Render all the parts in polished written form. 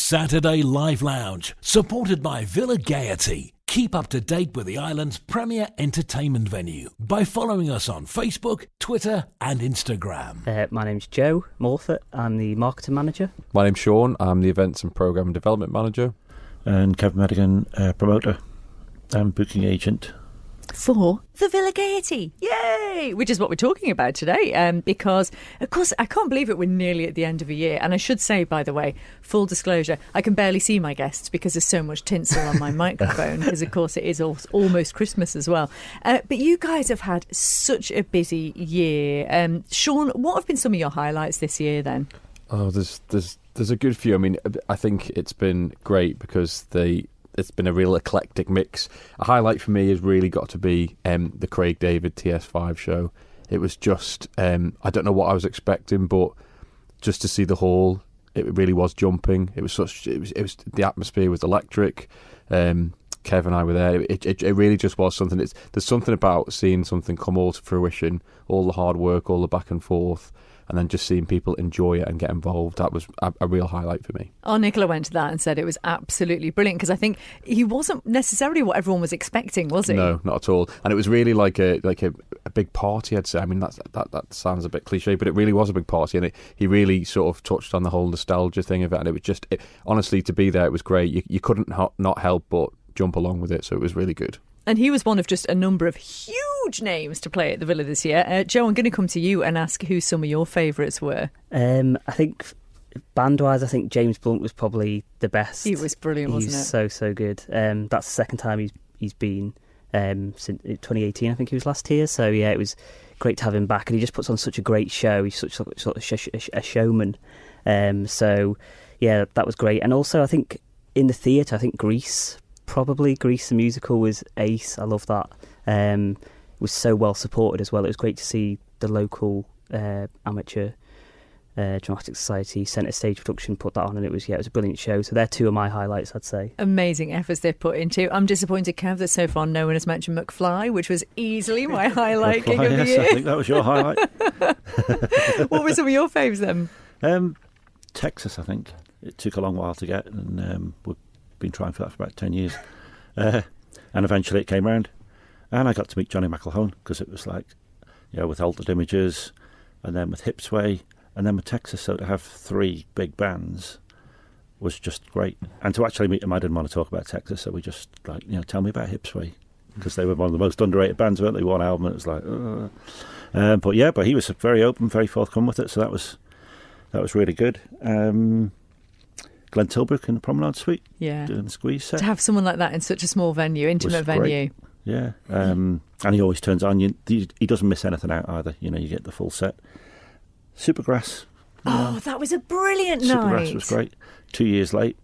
Saturday Live Lounge, supported by Villa Gaiety. Keep up to date with the island's premier entertainment venue by following us on Facebook, Twitter and Instagram. My name's Joe Morford. I'm the marketing manager. My name's Sean. I'm the events and programme development manager. And Kevin Madigan, promoter and booking agent. For the Villa Gaiety. Yay! Which is what we're talking about today. Because, of course, I can't believe it. We're nearly at the end of a year. And I should say, by the way, full disclosure, I can barely see my guests because there's so much tinsel on my microphone. Because, of course, it is almost Christmas as well. But you guys have had such a busy year. Sean, what have been some of your highlights this year then? Oh, there's a good few. I mean, I think it's been great because it's been a real eclectic mix. A highlight for me has really got to be the Craig David TS5 show. It was just, I don't know what I was expecting, but just to see the hall, it really was jumping. It was the atmosphere was electric. Kev and I were there. It really just was something. There's something about seeing something come all to fruition, all the hard work, all the back and forth, and then just seeing people enjoy it and get involved. That was a real highlight for me. Oh, Nicola went to that and said it was absolutely brilliant because I think he wasn't necessarily what everyone was expecting, was he? No, not at all. And it was really like a big party, I'd say. I mean, that sounds a bit cliche, but it really was a big party, and he really sort of touched on the whole nostalgia thing of it. And it was just, honestly, to be there, it was great. You couldn't not help but jump along with it, so it was really good. And he was one of just a number of huge names to play at the Villa this year. Joe, I'm going to come to you and ask who some of your favourites were. I think band-wise, I think James Blunt was probably the best. He was brilliant, wasn't it? So good. That's the second time he's been since 2018. I think he was last year. So yeah, it was great to have him back, and he just puts on such a great show. He's such sort of a showman. So yeah, that was great. And also, I think in the theatre, I think Grease the musical was ace. I love that. It was so well supported as well. It was great to see the local amateur Dramatic Society Centre Stage production put that on, and it was a brilliant show. So they're two of my highlights, I'd say. Amazing efforts they've put into. I'm disappointed, Kev, that so far no one has mentioned McFly, which was easily my highlight gig of the year. I think that was your highlight. What were some of your faves then? Texas, I think. It took a long while to get, and we've been trying for that for about 10 years. And eventually it came round. And I got to meet Johnny McElhone because it was like, with Altered Images, and then with Hipsway, and then with Texas. So to have three big bands was just great. And to actually meet him, I didn't want to talk about Texas, so we just tell me about Hipsway, because they were one of the most underrated bands, weren't they? One album, and it was like, but he was very open, very forthcoming with it, so that was really good. Glenn Tilbrook in the Promenade Suite, doing the Squeeze set. To have someone like that in such a small venue, intimate venue. Yeah, and he always turns on. He doesn't miss anything out either. You get the full set. Supergrass. That was a brilliant night. Supergrass was great. 2 years late.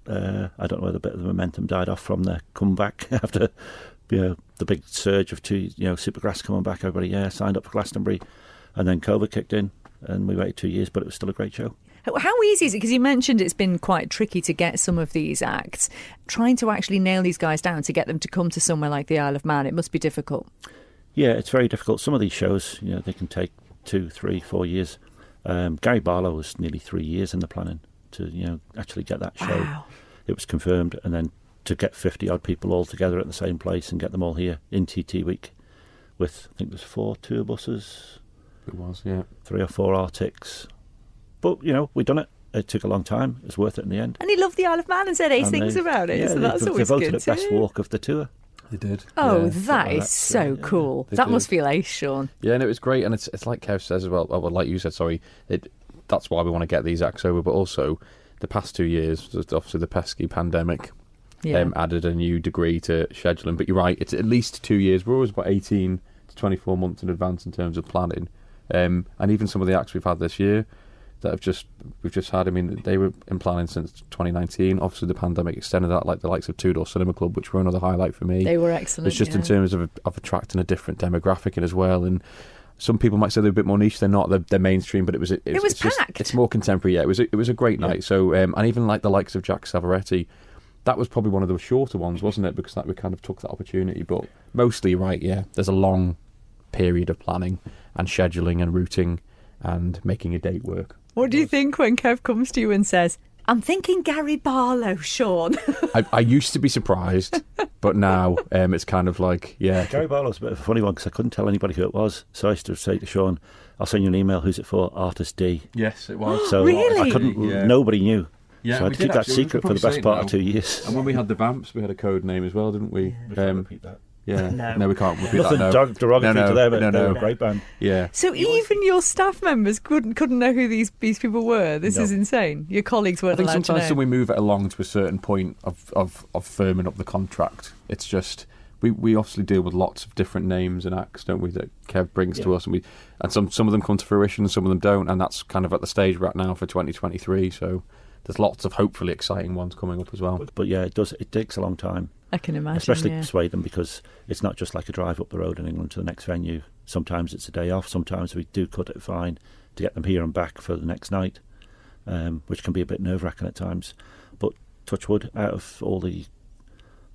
I don't know whether a bit of the momentum died off from their comeback after the big surge of Supergrass coming back. Everybody signed up for Glastonbury, and then COVID kicked in, and we waited 2 years, but it was still a great show. How easy is it? Because you mentioned it's been quite tricky to get some of these acts. Trying to actually nail these guys down to get them to come to somewhere like the Isle of Man, it must be difficult. Yeah, it's very difficult. Some of these shows, they can take 2, 3, 4 years. Gary Barlow was nearly 3 years in the planning to, actually get that show. Wow. It was confirmed, and then to get 50-odd people all together at the same place and get them all here in TT Week with, I think there's 4 tour buses. It was, yeah. 3 or 4 Arctics. But, we'd done it. It took a long time. It was worth it in the end. And he loved the Isle of Man and said ace things about it. Yeah, so that's always they voted good it best walk of the tour. They did. Oh, yeah, that is so cool. They that did. Must feel ace, Sean. Yeah, and it was great. And it's like Kev says as well, like you said, sorry, that's why we want to get these acts over. But also, the past 2 years, just obviously the pesky pandemic added a new degree to scheduling. But you're right, it's at least 2 years. We're always about 18 to 24 months in advance in terms of planning. And even some of the acts we've had this year that we've just had, I mean, they were in planning since 2019. Obviously, the pandemic extended that, like the likes of Two Door Cinema Club, which were another highlight for me. They were excellent. It's just in terms of attracting a different demographic in as well. And some people might say they're a bit more niche. They're not. They're mainstream, but it was packed. Just, it's more contemporary. Yeah, it was a great night. So and even like the likes of Jack Savaretti, that was probably one of the shorter ones, wasn't it? Because we kind of took that opportunity. But mostly, right? Yeah, there's a long period of planning and scheduling and routing and making a date work. What do you think when Kev comes to you and says, I'm thinking Gary Barlow, Sean. I used to be surprised, but now it's kind of like, yeah. Gary Barlow's a bit of a funny one because I couldn't tell anybody who it was. So I used to say to Sean, I'll send you an email, who's it for? Artist D. Yes, it was. So Really? I couldn't, nobody knew. Yeah, so I had to keep that secret for the best part of 2 years. And when we had the Vamps, we had a code name as well, didn't we? We can't repeat that. Yeah, no, we can't repeat Nothing that. No. derogatory to them, but they're no. a great band. Yeah. So even your staff members couldn't know who these people were. This is insane. Your colleagues weren't I think allowed to know. sometimes when we move it along to a certain point of firming up the contract, it's just we obviously deal with lots of different names and acts, don't we? That Kev brings to us, and some of them come to fruition, and some of them don't, and that's kind of at the stage we're at now for 2023. So there's lots of hopefully exciting ones coming up as well. But yeah, it does. It takes a long time. I can imagine, especially persuade them, because it's not just like a drive up the road in England to the next venue. Sometimes it's a day off. Sometimes we do cut it fine to get them here and back for the next night, which can be a bit nerve-wracking at times. But touch wood, out of all the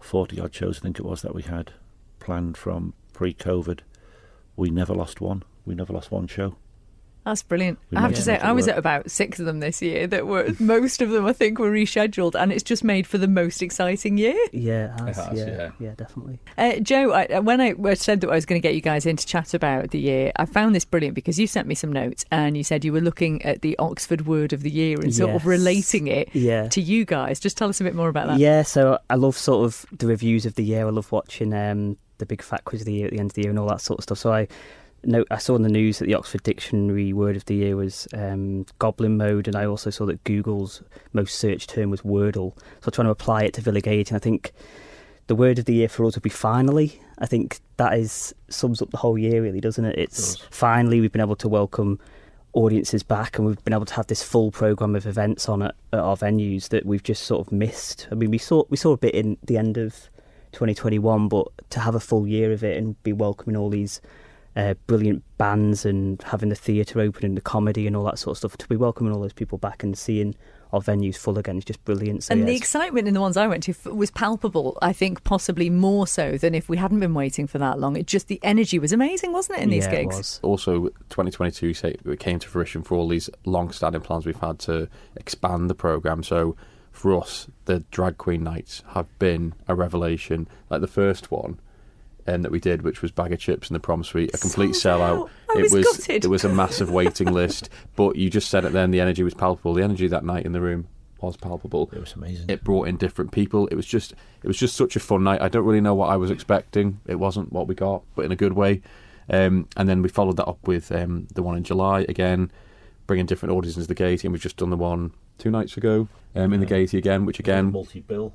40-odd shows I think it was that we had planned from pre-COVID, we never lost one. We never lost one show. That's brilliant. We I have managed to to say, make it I was work. at about 6 of them this year. That were most of them, I think, were rescheduled, and it's just made for the most exciting year. Yeah, it has, has, yeah, definitely. Joe, when I said that I was going to get you guys in to chat about the year, I found this brilliant because you sent me some notes and you said you were looking at the Oxford Word of the Year and sort of relating it to you guys. Just tell us a bit more about that. Yeah, so I love sort of the reviews of the year. I love watching the big fat quiz of the year at the end of the year and all that sort of stuff. So I saw in the news that the Oxford Dictionary word of the year was goblin mode, and I also saw that Google's most searched term was Wordle. So I'm trying to apply it to Villa Gaiety, and I think the word of the year for us would be finally. I think that sums up the whole year, really, doesn't it? It's finally we've been able to welcome audiences back, and we've been able to have this full programme of events on at our venues that we've just sort of missed. I mean, we saw a bit in the end of 2021, but to have a full year of it and be welcoming all these brilliant bands and having the theatre open and the comedy and all that sort of stuff, to be welcoming all those people back and seeing our venues full again is just brilliant. So, and the excitement in the ones I went to was palpable, I think possibly more so than if we hadn't been waiting for that long. The energy was amazing, wasn't it, in these gigs? It was. Also, 2022 it came to fruition for all these long-standing plans we've had to expand the programme. So for us, the drag queen nights have been a revelation. Like the first one that we did, which was Bag of Chips in the Prom Suite, a complete sellout. It was a massive waiting list, but you just said it then, the energy was palpable. The energy that night in the room was palpable. It was amazing. It brought in different people. It was just such a fun night. I don't really know what I was expecting. It wasn't what we got, but in a good way. And then we followed that up with the one in July again, bringing different audiences into the Gaiety, and we've just done the one 2 nights ago in the Gaiety again, which again multi-bill.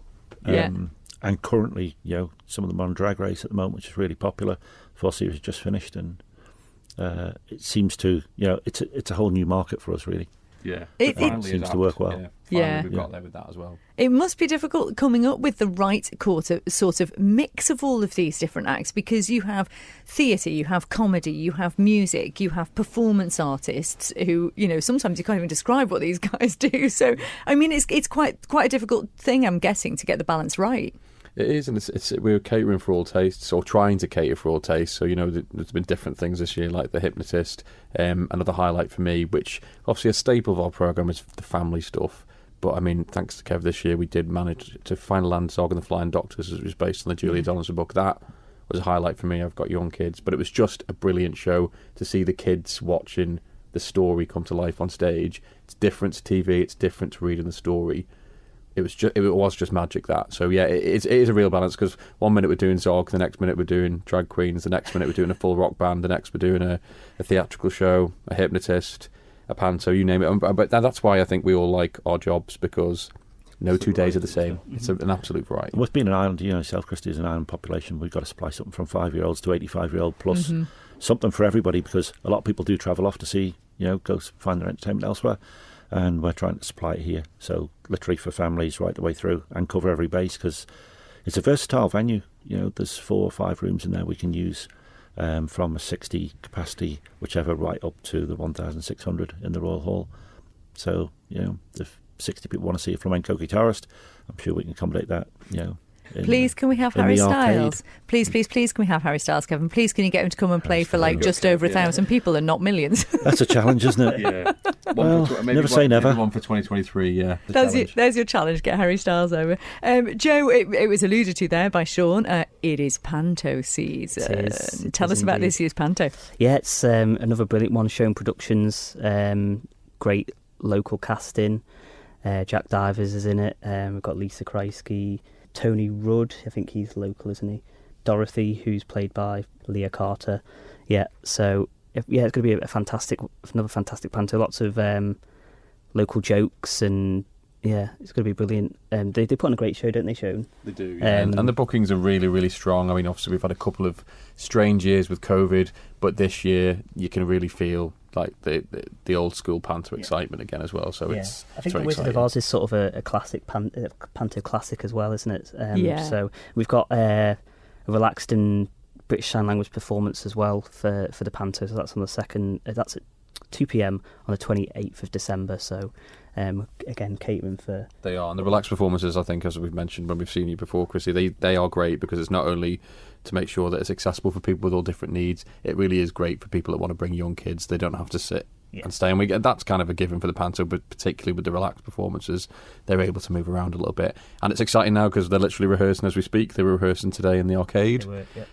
And currently, some of them are on Drag Race at the moment, which is really popular. 4 series just finished, and it seems to, it's a whole new market for us, really. Yeah, it seems to work well. Yeah, we've got there with that as well. It must be difficult coming up with the right sort of mix of all of these different acts, because you have theatre, you have comedy, you have music, you have performance artists who, sometimes you can't even describe what these guys do. So, I mean, it's quite a difficult thing, I'm guessing, to get the balance right. It is, and we're catering for all tastes, or trying to cater for all tastes. So, there's been different things this year, like The Hypnotist. Another highlight for me, which obviously a staple of our programme, is the family stuff. But, I mean, thanks to Kev this year, we did manage to find land Zog and the Flying Doctors, which was based on the Julia Donaldson book. That was a highlight for me. I've got young kids. But it was just a brilliant show to see the kids watching the story come to life on stage. It's different to TV. It's different to reading the story. It was just magic, that. So yeah, it is a real balance, because 1 minute we're doing Zog, the next minute we're doing drag queens, the next minute we're doing a full rock band, the next we're doing a theatrical show, a hypnotist, a panto, you name it. But that's why I think we all like our jobs, because no 2 days are the same. It's an absolute variety. With being an island, South Christy is an island population. We've got to supply something from 5-year-olds to 85-year-old plus, something for everybody, because a lot of people do travel off to see, go find their entertainment elsewhere. And we're trying to supply it here. So literally for families right the way through, and cover every base, because it's a versatile venue. There's 4 or 5 rooms in there we can use, from a 60 capacity, whichever, right up to the 1,600 in the Royal Hall. So, if 60 people want to see a flamenco guitarist, I'm sure we can accommodate that, Please, can we have in Harry the arcade. Styles? Please, can we have Harry Styles, Kevin? Please, can you get him to come and play for like just over 1,000 people and not millions? That's a challenge, isn't it? Yeah. Well, never say never. One for 2023, yeah. There's your challenge. Get Harry Styles over. Joe, it was alluded to there by Sean. It is Panto season. Tell us about this year's Panto. Yeah, it's another brilliant one. Shown Productions, great local casting. Jack Divers is in it. We've got Lisa Kreisky, Tony Rudd. I think he's local, isn't he? Dorothy, who's played by Leah Carter. Yeah, so it's going to be another fantastic Panto. Lots of local jokes, and yeah, it's going to be brilliant. They put on a great show, don't they, Sean? They do, yeah. And the bookings are really, really strong. I mean, obviously we've had a couple of strange years with COVID, but this year you can really feel like the old school Panto excitement again as well. So it's I think very the Wizard exciting. of Oz is sort of a classic Panto classic as well, isn't it? Yeah. So we've got a relaxed and British Sign Language performance as well for the Panto. So that's on the second. That's at 2 p.m. on the 28th of December. So again, catering for. They are, and the relaxed performances, I think, as we've mentioned when we've seen you before, Chrissy, they are great because it's not only to make sure that it's accessible for people with all different needs. It really is great for people that want to bring young kids. They don't have to sit and stay, and that's kind of a given for the Panto, but particularly with the relaxed performances, they're able to move around a little bit. And it's exciting now because they're literally rehearsing as we speak. They were rehearsing today in the arcade.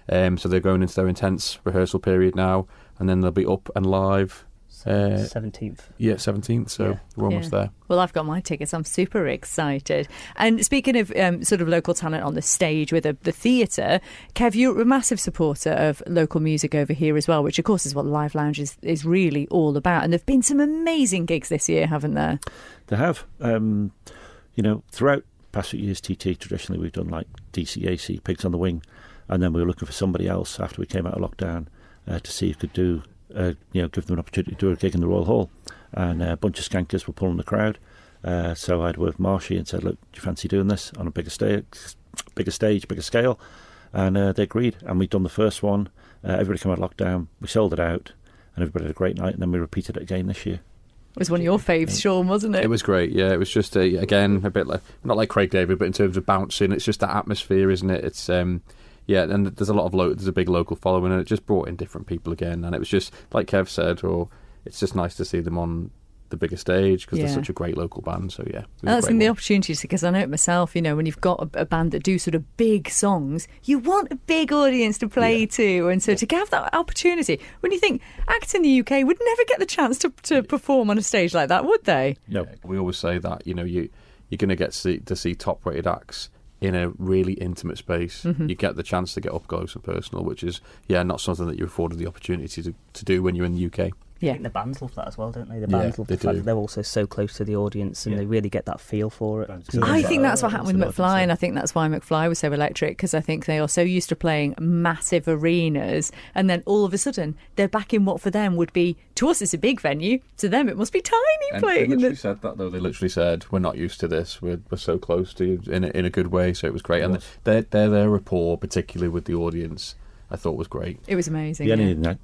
So they're going into their intense rehearsal period now, and then they'll be up and live 17th. Yeah, 17th, so we're almost there. Well, I've got my tickets. I'm super excited. And speaking of sort of local talent on the stage with the theatre, Kev, you're a massive supporter of local music over here as well, which of course is what the Live Lounge is really all about. And there have been some amazing gigs this year, haven't there? They have. Throughout past few years, TT, traditionally we've done like DCAC, Pigs on the Wing, and then we were looking for somebody else after we came out of lockdown to see if we could do give them an opportunity to do a gig in the Royal Hall, and a bunch of skankers were pulling the crowd. So I'd worked with Marshy and said, "Look, do you fancy doing this on a bigger stage, bigger scale?" And they agreed, and we'd done the first one. Everybody came out of lockdown, we sold it out, and everybody had a great night. And then we repeated it again this year. It was one of your faves, Sean, wasn't it? It was great, yeah. It was just, again, a bit like, not like Craig David, but in terms of bouncing, it's just that atmosphere, isn't it? It's yeah, and there's a lot of there's a big local following, and it just brought in different people again. And it was just, like Kev said, it's just nice to see them on the bigger stage because they're such a great local band. So yeah, that's the opportunity, because I know it myself. When you've got a band that do sort of big songs, you want a big audience to play to, and so to have that opportunity. When you think acts in the UK would never get the chance to perform on a stage like that, would they? No, we always say that you're going to get to see top rated acts in a really intimate space. You get the chance to get up close and personal, which is not something that you're afforded the opportunity to do when you're in the UK. Yeah, the bands love that as well, don't they? The bands love the fact that they're also so close to the audience, and they really get that feel for it. I think that's what happened with McFly, and I think that's why McFly was so electric, because I think they are so used to playing massive arenas, and then all of a sudden they're back in what for them would be, to us it's a big venue, to them it must be tiny playing. They literally said that though. They literally said, "We're not used to this. We're so close to you," in a good way. So it was great, and their rapport, particularly with the audience, I thought was great. It was amazing.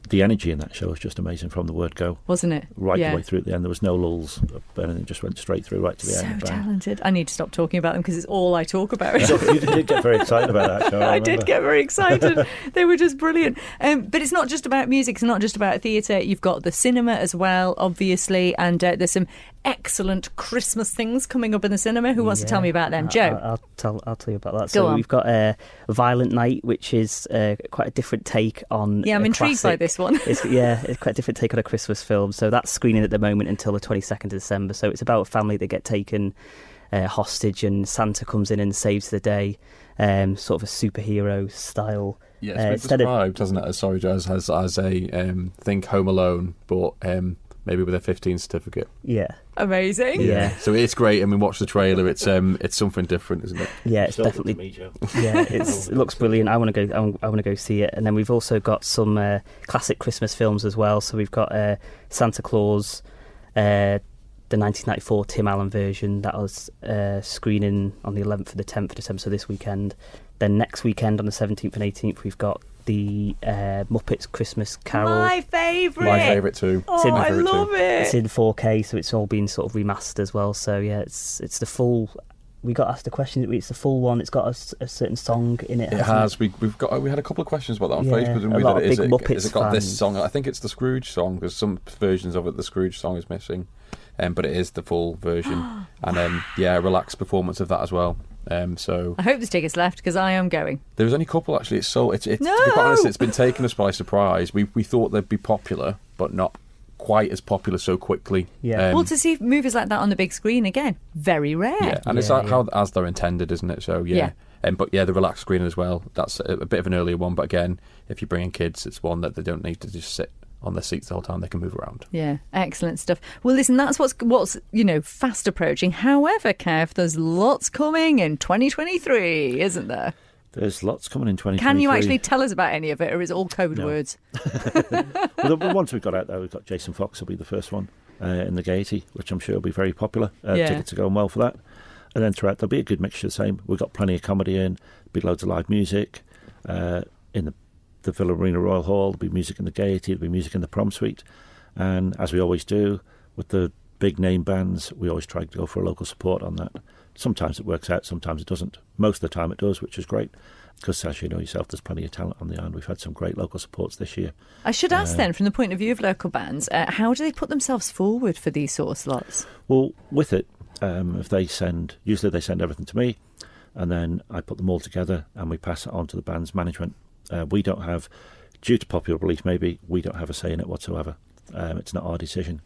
The energy in that show was just amazing from the word go. Wasn't it? Right the way through at the end. There was no lulls, and it just went straight through right to the end. So talented. I need to stop talking about them because it's all I talk about. You did get very excited about that show. I did get very excited. They were just brilliant. But it's not just about music. It's not just about theatre. You've got the cinema as well, obviously, and there's some excellent Christmas things coming up in the cinema. Who wants to tell me about them? Joe? I'll tell you about that. Go on. We've got a Violent Night, which is quite a different take on. Yeah, I'm intrigued by this one. It's quite a different take on a Christmas film. So that's screening at the moment until the 22nd of December. So it's about a family that get taken hostage, and Santa comes in and saves the day, sort of a superhero style. Yeah, it's been described, hasn't it? Sorry, Joe, as a think Home Alone, but maybe with a 15 certificate. Yeah. Amazing. Yeah. So it's great. I mean, watch the trailer. It's something different, isn't it? Yeah, it's definitely. Me, Joe. Yeah, it looks brilliant. I want to go. I want to go see it. And then we've also got some classic Christmas films as well. So we've got Santa Claus, the 1994 Tim Allen version that was screening on the 11th to the 10th of December. So this weekend. Then next weekend on the 17th and 18th, we've got the Muppets Christmas Carol. My favourite. My favourite too. Oh, I love it. It's in 4K, so it's all been sort of remastered as well. So yeah, it's the full we got asked a question. It's the full one. It's got a certain song in it. It has. We had a couple of questions about that on Facebook. A lot of big Muppets has it got fans. this song? I think it's the Scrooge song. There's some versions of it. The Scrooge song is missing, but it is the full version. And a relaxed performance of that as well. So I hope there's tickets left because I am going. there was only a couple actually. It's so it's No! to be quite honest, it's been taking us by surprise. We thought they'd be popular, but not quite as popular so quickly. Yeah. Well, to see movies like that on the big screen again, very rare. Yeah, and it's how as they're intended, isn't it? So yeah. But the relaxed screening as well. That's a bit of an earlier one, but again, if you're bringing kids, it's one that they don't need to just sit on their seats the whole time. They can move around. Yeah, excellent stuff. Well, listen, that's what's fast approaching. However, Kev, there's lots coming in 2023, isn't there? There's lots coming in 2023. Can you actually tell us about any of it, or is it all code No. words? Well, the ones we've got out there, we've got Jason Fox will be the first one in the Gaiety, which I'm sure will be very popular. Tickets are going well for that. And then throughout, there'll be a good mixture of the same. We've got plenty of comedy in, be loads of live music. In the Villa Arena Royal Hall, there'll be music in the Gaiety, there'll be music in the Prom Suite. And as we always do, with the big name bands, we always try to go for a local support on that. Sometimes it works out, sometimes it doesn't. Most of the time it does, which is great. Because as you know yourself, there's plenty of talent on the island. We've had some great local supports this year. I should ask then, from the point of view of local bands, how do they put themselves forward for these sort of slots? Well, with it, if they usually they send everything to me, and then I put them all together and we pass it on to the band's management. We don't have, due to popular belief maybe, we don't have a say in it whatsoever. It's not our decision.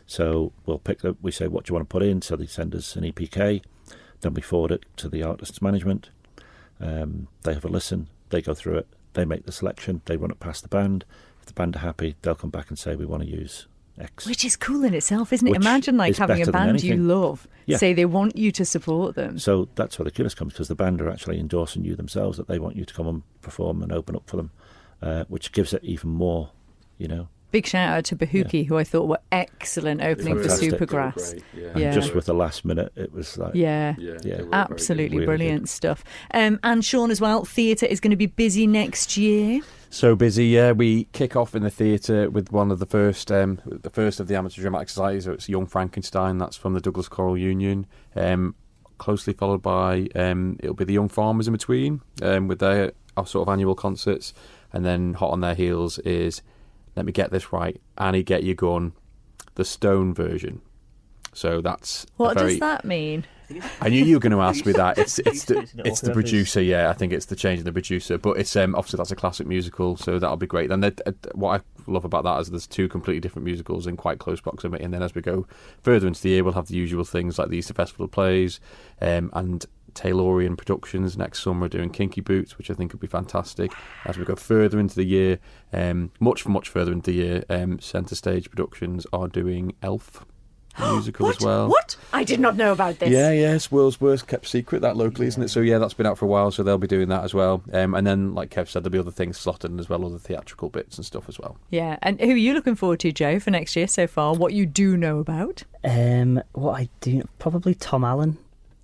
So we'll pick up, we say, what do you want to put in? So they send us an EPK, then we forward it to the artist's management. They have a listen, they go through it, they make the selection, they run it past the band. If the band are happy, they'll come back and say, we want to use X. Which is cool in itself, isn't it? Which Imagine is having a better than band you anything. love Yeah. say they want you to support them. So that's where the kudos comes, because the band are actually endorsing you themselves, that they want you to come and perform and open up for them, which gives it even more, Big shout out to Bahuki, who I thought were excellent opening for Fantastic. Supergrass. And Yeah. just with the last minute, it was like... Yeah. Absolutely Really brilliant good. stuff. And Sean as well, theatre is going to be busy next year. So busy, yeah. We kick off in the theatre with one of the first of the Amateur Dramatic Society. So it's Young Frankenstein. That's from the Douglas Choral Union. Closely followed by it'll be the Young Farmers in between with our sort of annual concerts, and then hot on their heels is, let me get this right, Annie Get Your Gun, the Stone version. So that's What does that mean? I knew you were going to ask me that. It's the whoever's- producer, yeah. I think it's the change in the producer, but it's obviously that's a classic musical, so that'll be great. And what I love about that is there's two completely different musicals in quite close proximity. And then as we go further into the year, we'll have the usual things like the Easter Festival of Plays, and Taylorian Productions next summer are doing Kinky Boots, which I think would be fantastic. As we go further into the year, much further into the year, Centre Stage Productions are doing Elf musical as well. What? I did not know about this. Yeah, it's world's worst kept secret, that locally, isn't it? So yeah, that's been out for a while, so they'll be doing that as well. And then, like Kev said, there'll be other things slotted in as well, other theatrical bits and stuff as well. Yeah, and who are you looking forward to, Joe, for next year so far? What you do know about? What I do, probably Tom Allen.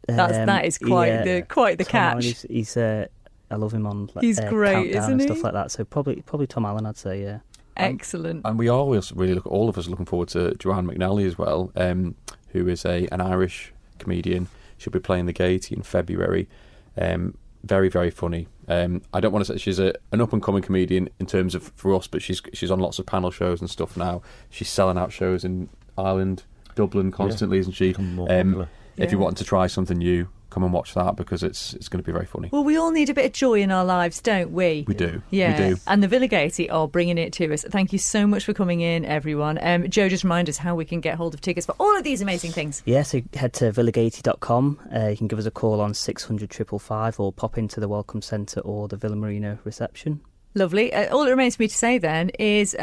That is quite the Tom catch. Allen, he's I love him on. He's great, Countdown isn't and he? stuff like that. So probably Tom Allen, I'd say. Yeah. Excellent. And we always really all of us are looking forward to Joanne McNally as well, who is an Irish comedian. She'll be playing the Gaiety in February. Very, very funny. I don't want to say she's an up-and-coming comedian in terms of for us, but she's on lots of panel shows and stuff now. She's selling out shows in Ireland, Dublin constantly, isn't she? Become more popular. If you want to try something new, come and watch that, because it's going to be very funny. Well, we all need a bit of joy in our lives, don't we? We do. Yeah. We do. And the Villa Gaiety are bringing it to us. Thank you so much for coming in, everyone. Joe, just remind us how we can get hold of tickets for all of these amazing things. Yeah, so head to villagaiety.com. You can give us a call on 600 555 or pop into the Welcome Centre or the Villa Marina reception. Lovely. All it remains for me to say then is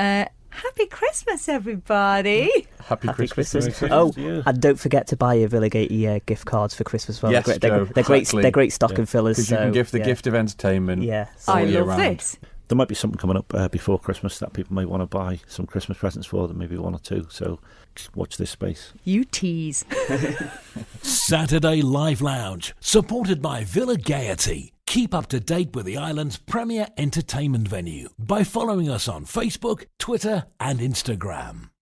Happy Christmas, everybody. Happy Christmas. Christmas. Merry Oh, to you. and don't forget to buy your Villa Gaiety gift cards for Christmas as well. Yes, they're Joe, great. exactly. They're great stocking fillers. Because you can give the gift of entertainment. Yeah. all I year love round. this. There might be something coming up before Christmas that people may want to buy some Christmas presents for them, maybe one or two. So just watch this space. You tease. Saturday Live Lounge, supported by Villa Gaiety. Keep up to date with the island's premier entertainment venue by following us on Facebook, Twitter and Instagram.